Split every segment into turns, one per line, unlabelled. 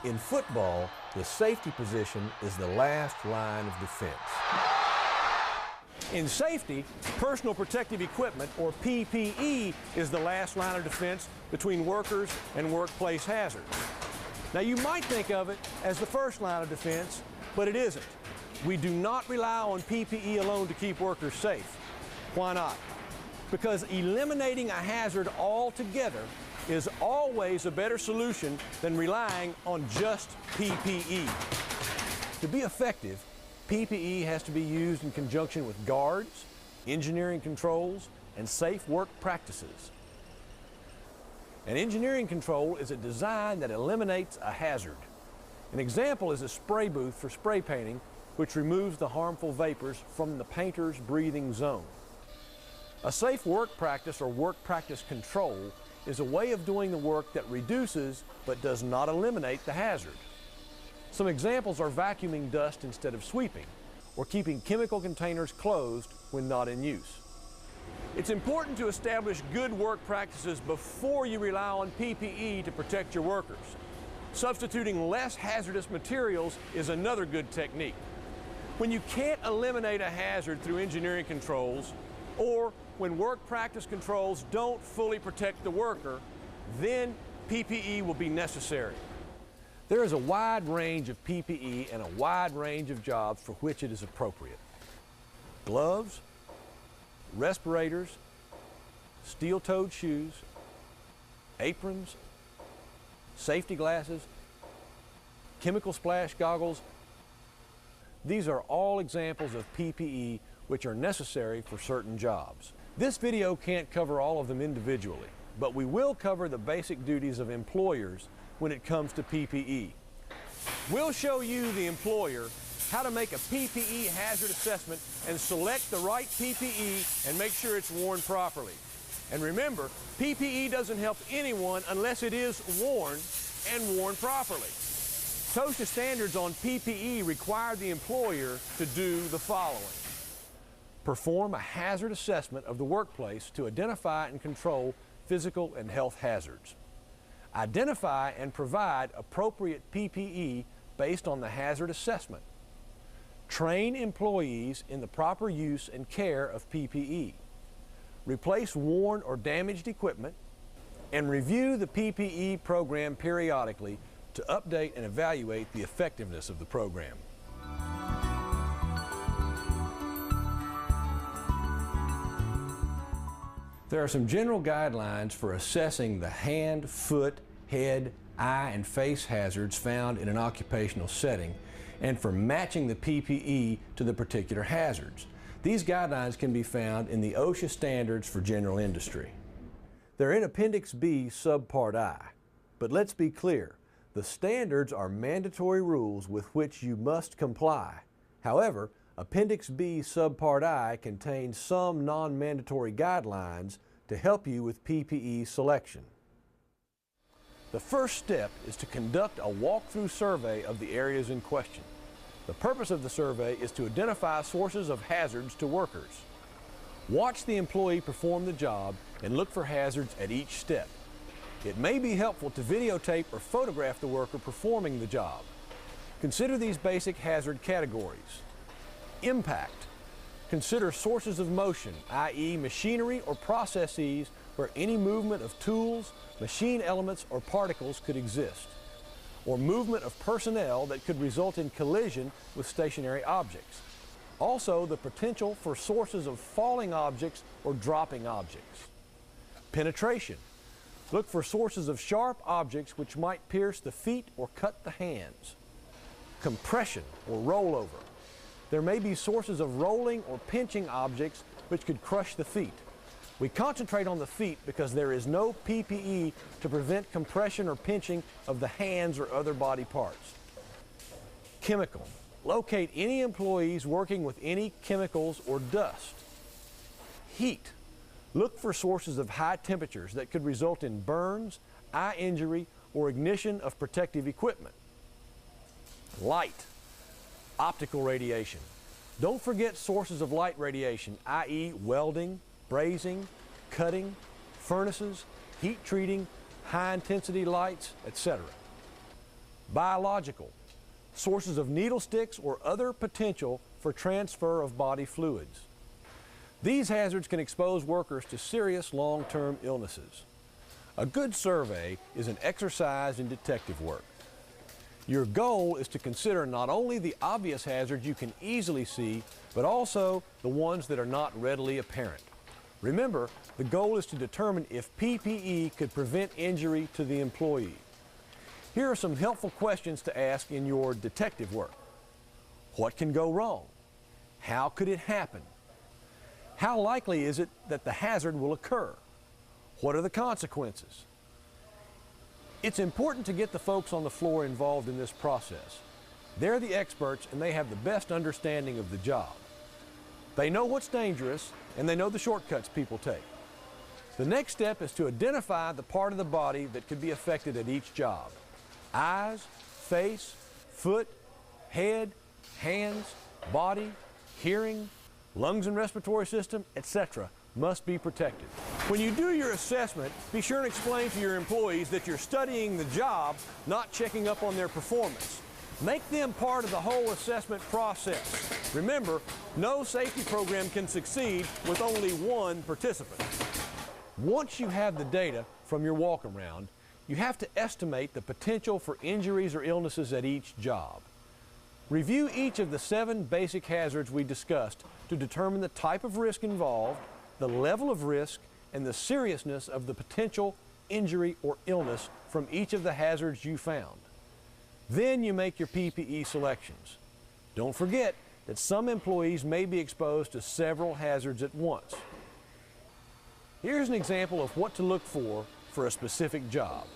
In football, the safety position is the last line of defense. In safety, personal protective equipment, or PPE, is the last line of defense between workers and workplace hazards. Now, you might think of it as the first line of defense, but it isn't. We do not rely on PPE alone to keep workers safe. Why not? Because eliminating a hazard altogether is always a better solution than relying on just PPE. To be effective, PPE has to be used in conjunction with guards, engineering controls, and safe work practices. An engineering control is a design that eliminates a hazard. An example is a spray booth for spray painting, which removes the harmful vapors from the painter's breathing zone. A safe work practice or work practice control is a way of doing the work that reduces but does not eliminate the hazard. Some examples are vacuuming dust instead of sweeping, or keeping chemical containers closed when not in use. It's important to establish good work practices before you rely on PPE to protect your workers. Substituting less hazardous materials is another good technique. When you can't eliminate a hazard through engineering controls, or when work practice controls don't fully protect the worker, then PPE will be necessary. There is a wide range of PPE and a wide range of jobs for which it is appropriate. Gloves, respirators, steel-toed shoes, aprons, safety glasses, chemical splash goggles. These are all examples of PPE which are necessary for certain jobs. This video can't cover all of them individually, but we will cover the basic duties of employers when it comes to PPE. We'll show you, the employer, how to make a PPE hazard assessment and select the right PPE and make sure it's worn properly. And remember, PPE doesn't help anyone unless it is worn and worn properly. OSHA standards on PPE require the employer to do the following. Perform a hazard assessment of the workplace to identify and control physical and health hazards. Identify and provide appropriate PPE based on the hazard assessment. Train employees in the proper use and care of PPE. Replace worn or damaged equipment, and review the PPE program periodically to update and evaluate the effectiveness of the program. There are some general guidelines for assessing the hand, foot, head, eye, and face hazards found in an occupational setting, and for matching the PPE to the particular hazards. These guidelines can be found in the OSHA standards for general industry. They're in Appendix B, Subpart I. But let's be clear, the standards are mandatory rules with which you must comply. However, Appendix B, Subpart I contains some non-mandatory guidelines to help you with PPE selection. The first step is to conduct a walkthrough survey of the areas in question. The purpose of the survey is to identify sources of hazards to workers. Watch the employee perform the job and look for hazards at each step. It may be helpful to videotape or photograph the worker performing the job. Consider these basic hazard categories. Impact. Consider sources of motion, i.e. machinery or processes where any movement of tools, machine elements, or particles could exist, or movement of personnel that could result in collision with stationary objects. Also, the potential for sources of falling objects or dropping objects. Penetration. Look for sources of sharp objects which might pierce the feet or cut the hands. Compression or rollover. There may be sources of rolling or pinching objects which could crush the feet. We concentrate on the feet because there is no PPE to prevent compression or pinching of the hands or other body parts. Chemical. Locate any employees working with any chemicals or dust. Heat. Look for sources of high temperatures that could result in burns, eye injury, or ignition of protective equipment. Light. Optical radiation. Don't forget sources of light radiation, i.e. welding, brazing, cutting, furnaces, heat treating, high intensity lights, etc. biological, sources of needle sticks or other potential for transfer of body fluids. These hazards can expose workers to serious long-term illnesses. A good survey is an exercise in detective work. Your goal is to consider not only the obvious hazards you can easily see, but also the ones that are not readily apparent. Remember, the goal is to determine if PPE could prevent injury to the employee. Here are some helpful questions to ask in your detective work. What can go wrong? How could it happen? How likely is it that the hazard will occur? What are the consequences? It's important to get the folks on the floor involved in this process. They're the experts and they have the best understanding of the job. They know what's dangerous and they know the shortcuts people take. The next step is to identify the part of the body that could be affected at each job. Eyes, face, foot, head, hands, body, hearing, lungs and respiratory system, etc. must be protected. When you do your assessment, be sure and explain to your employees that you're studying the job, not checking up on their performance. Make them part of the whole assessment process. Remember, no safety program can succeed with only one participant. Once you have the data from your walk-around, you have to estimate the potential for injuries or illnesses at each job. Review each of the 7 basic hazards we discussed to determine the type of risk involved, the level of risk, and the seriousness of the potential injury or illness from each of the hazards you found. Then you make your PPE selections. Don't forget that some employees may be exposed to several hazards at once. Here's an example of what to look for a specific job.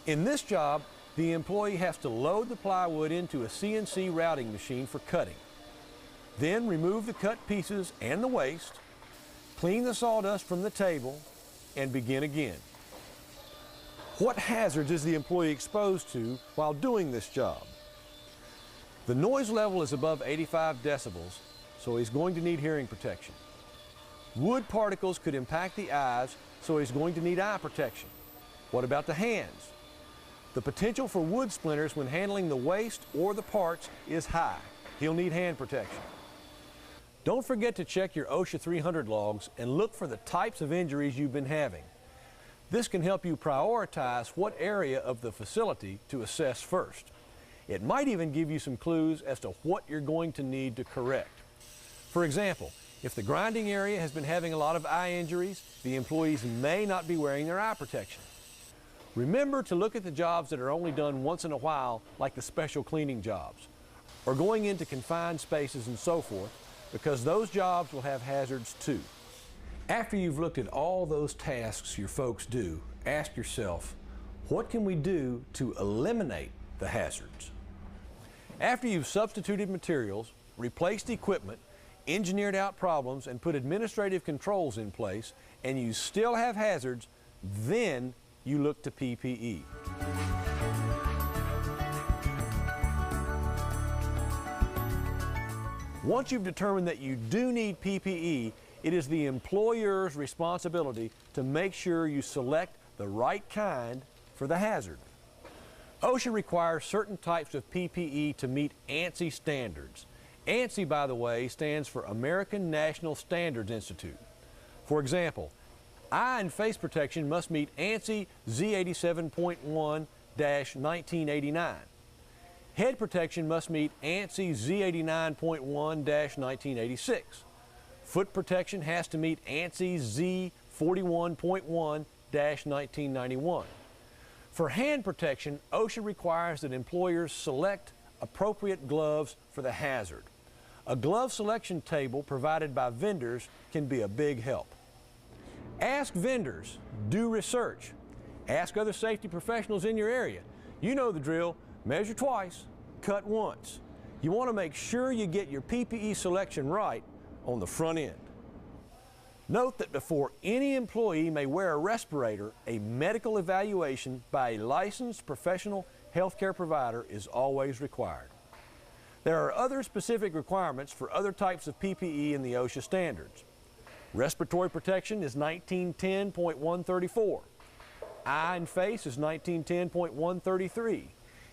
In this job, the employee has to load the plywood into a CNC routing machine for cutting. Then remove the cut pieces and the waste, clean the sawdust from the table, and begin again. What hazards is the employee exposed to while doing this job? The noise level is above 85 decibels, so he's going to need hearing protection. Wood particles could impact the eyes, so he's going to need eye protection. What about the hands? The potential for wood splinters when handling the waste or the parts is high. He'll need hand protection. Don't forget to check your OSHA 300 logs and look for the types of injuries you've been having. This can help you prioritize what area of the facility to assess first. It might even give you some clues as to what you're going to need to correct. For example, if the grinding area has been having a lot of eye injuries, the employees may not be wearing their eye protection. Remember to look at the jobs that are only done once in a while, like the special cleaning jobs, or going into confined spaces and so forth, because those jobs will have hazards too. After you've looked at all those tasks your folks do, ask yourself, what can we do to eliminate the hazards? After you've substituted materials, replaced equipment, engineered out problems, and put administrative controls in place, and you still have hazards, then you look to PPE. Once you've determined that you do need PPE, it is the employer's responsibility to make sure you select the right kind for the hazard. OSHA requires certain types of PPE to meet ANSI standards. ANSI, by the way, stands for American National Standards Institute. For example, eye and face protection must meet ANSI Z87.1-1989. Head protection must meet ANSI Z89.1-1986. Foot protection has to meet ANSI Z41.1-1991. For hand protection, OSHA requires that employers select appropriate gloves for the hazard. A glove selection table provided by vendors can be a big help. Ask vendors, do research. Ask other safety professionals in your area. You know the drill, measure twice, cut once. You want to make sure you get your PPE selection right on the front end. Note that before any employee may wear a respirator, a medical evaluation by a licensed professional healthcare provider is always required. There are other specific requirements for other types of PPE in the OSHA standards. Respiratory protection is 1910.134. Eye and face is 1910.133.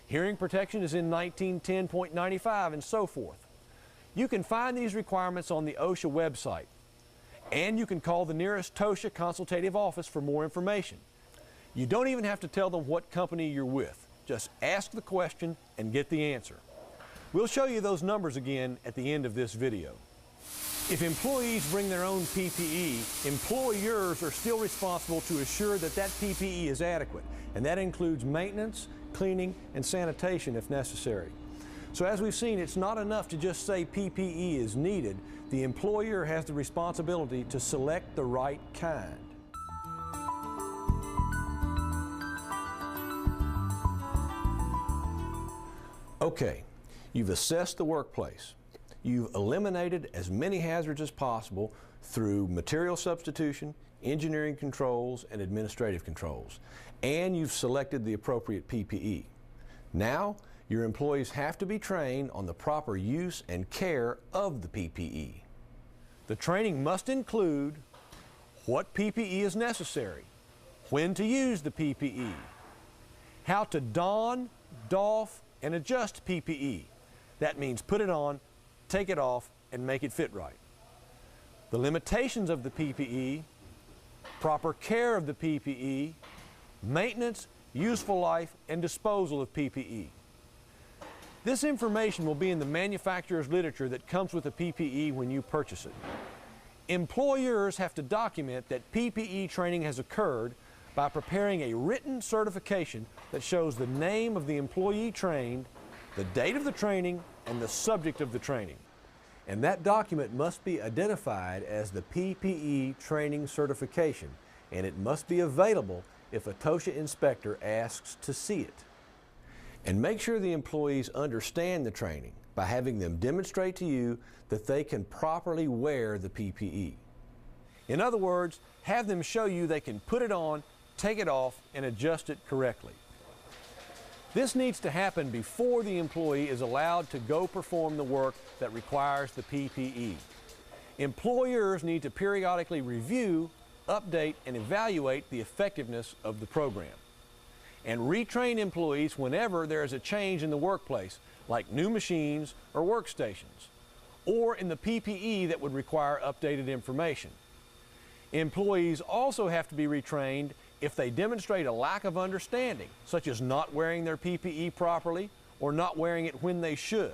Hearing protection is in 1910.95 and so forth. You can find these requirements on the OSHA website, and you can call the nearest OSHA consultative office for more information. You don't even have to tell them what company you're with. Just ask the question and get the answer. We'll show you those numbers again at the end of this video. If employees bring their own PPE, employers are still responsible to assure that that PPE is adequate, and that includes maintenance, cleaning, and sanitation if necessary. So as we've seen, it's not enough to just say PPE is needed. The employer has the responsibility to select the right kind. Okay, you've assessed the workplace. You've eliminated as many hazards as possible through material substitution, engineering controls, and administrative controls. And you've selected the appropriate PPE. Now, your employees have to be trained on the proper use and care of the PPE. The training must include what PPE is necessary, when to use the PPE, how to don, doff, and adjust PPE. That means put it on, take it off, and make it fit right. The limitations of the PPE, proper care of the PPE, maintenance, useful life, and disposal of PPE. This information will be in the manufacturer's literature that comes with the PPE when you purchase it. Employers have to document that PPE training has occurred by preparing a written certification that shows the name of the employee trained, the date of the training, and the subject of the training. And that document must be identified as the PPE training certification, and it must be available if a OSHA inspector asks to see it. And make sure the employees understand the training by having them demonstrate to you that they can properly wear the PPE. In other words, have them show you they can put it on, take it off, and adjust it correctly. This needs to happen before the employee is allowed to go perform the work that requires the PPE. Employers need to periodically review, update, and evaluate the effectiveness of the program. And retrain employees whenever there is a change in the workplace, like new machines or workstations, or in the PPE that would require updated information. Employees also have to be retrained if they demonstrate a lack of understanding, such as not wearing their PPE properly or not wearing it when they should.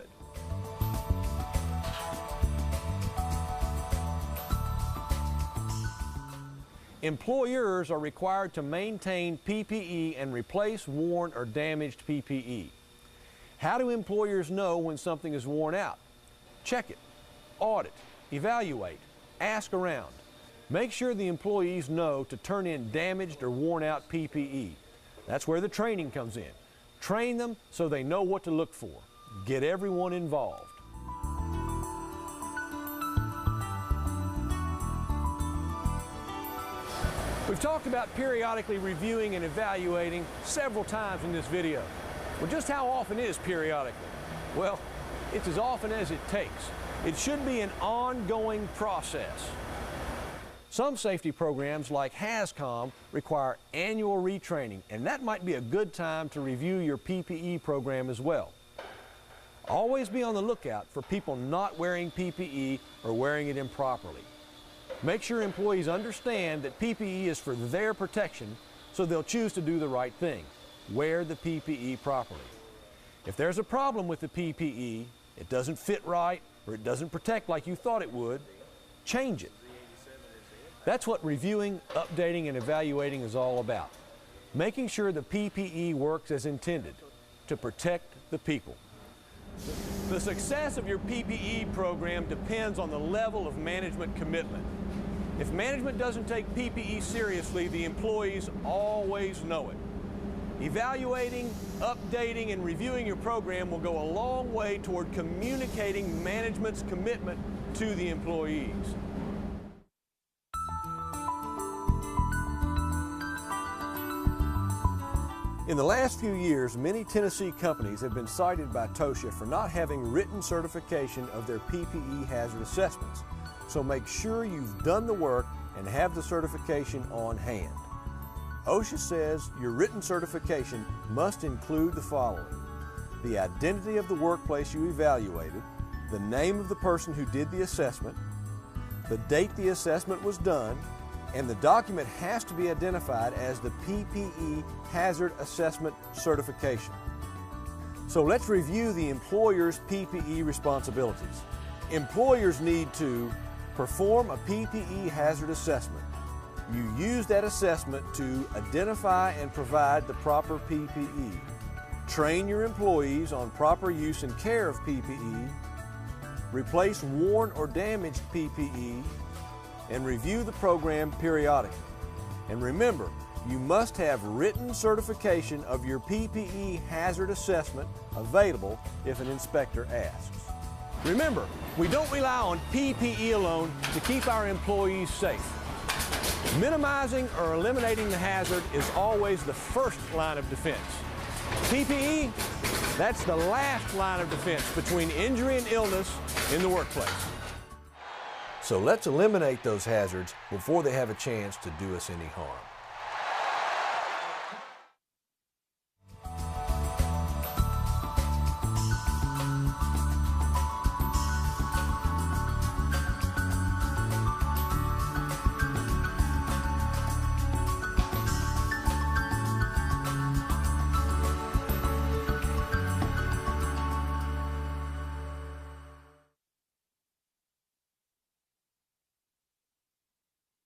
Employers are required to maintain PPE and replace worn or damaged PPE. How do employers know when something is worn out? Check it, audit, evaluate, ask around. Make sure the employees know to turn in damaged or worn out PPE. That's where the training comes in. Train them so they know what to look for. Get everyone involved. We've talked about periodically reviewing and evaluating several times in this video. Well, just how often is periodically? Well, it's as often as it takes. It should be an ongoing process. Some safety programs like HAZCOM require annual retraining, and that might be a good time to review your PPE program as well. Always be on the lookout for people not wearing PPE or wearing it improperly. Make sure employees understand that PPE is for their protection, so they'll choose to do the right thing. Wear the PPE properly. If there's a problem with the PPE, it doesn't fit right, or it doesn't protect like you thought it would, change it. That's what reviewing, updating, and evaluating is all about. Making sure the PPE works as intended, to protect the people. The success of your PPE program depends on the level of management commitment. If management doesn't take PPE seriously, the employees always know it. Evaluating, updating, and reviewing your program will go a long way toward communicating management's commitment to the employees. In the last few years, many Tennessee companies have been cited by OSHA for not having written certification of their PPE hazard assessments. So make sure you've done the work and have the certification on hand. OSHA says your written certification must include the following: the identity of the workplace you evaluated, the name of the person who did the assessment, the date the assessment was done, and the document has to be identified as the PPE Hazard Assessment Certification. So let's review the employer's PPE responsibilities. Employers need to perform a PPE hazard assessment. You use that assessment to identify and provide the proper PPE. Train your employees on proper use and care of PPE. Replace worn or damaged PPE, and review the program periodically. And remember, you must have written certification of your PPE hazard assessment available if an inspector asks. Remember, we don't rely on PPE alone to keep our employees safe. Minimizing or eliminating the hazard is always the first line of defense. PPE, that's the last line of defense between injury and illness in the workplace. So let's eliminate those hazards before they have a chance to do us any harm.